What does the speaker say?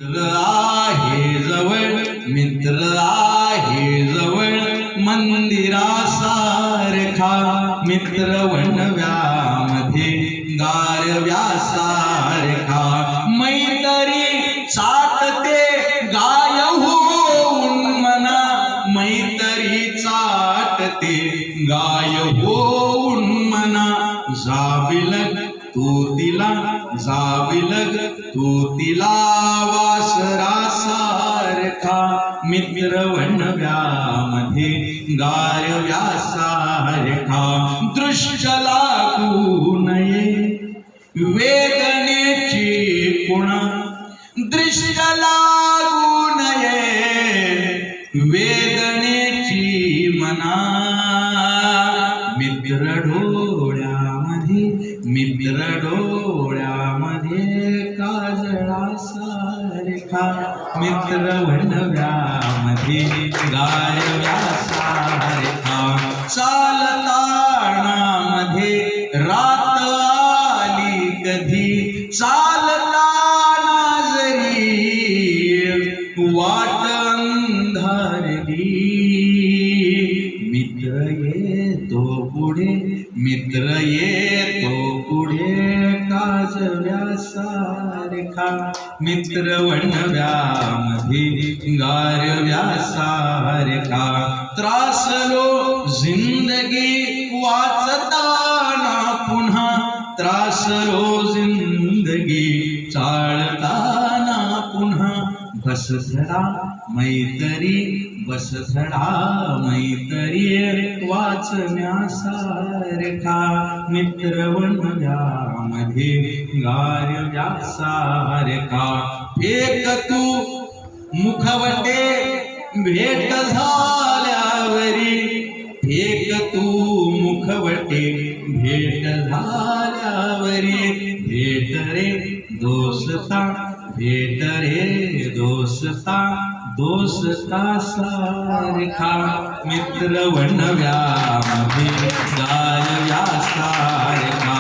मित्र आहे जवळ, मित्र आहे जवळ, मंदिरासारखा मित्र वणव्यामध्ये गारव्यासारखा. मैत्री चाटते गाय होऊन मना, मैत्री चाटते गाय होऊन मना. जाविलग तू तिला, जाविलग तू तिला, वासरासारखा मित्र वणव्यामध्ये गारव्यासारखा. दृष्ट लागू नये वेदनेची पुणा, दृष्ट लागू नये वेदनेची मना. मित्र डोळ्यामध्ये, मित्र डोळ्यामध्ये काजळासारखा मित्र वणव्यामध्ये गारव्यासारखा. चालतानामध्ये रात आली कधी, चालताना जरी वाट अंधारली. मित्र येतो पुढे, मित्र येतो पुढे काजव्यासारखा मित्र वणव्यामध्ये गारव्यासारखा. त्रासलो जिंदगी वाचताना पुन्हा, त्रासलो जिंदगी चालताना पुन्हा. बसधडा मैत्री, बसधडा मैत्री वाचण्यासारखा मित्र वणव्यामध्ये गारव्यासारखा. फेक तू मुखवटे भेट झाल्यावरी, फेक तू मुखवटे भेट झाल्यावरी. भेट रे दोस्ता, भेट रे दोस्ता, दोस्ता सारखा मित्र वणव्यामध्ये गारव्यासारखा.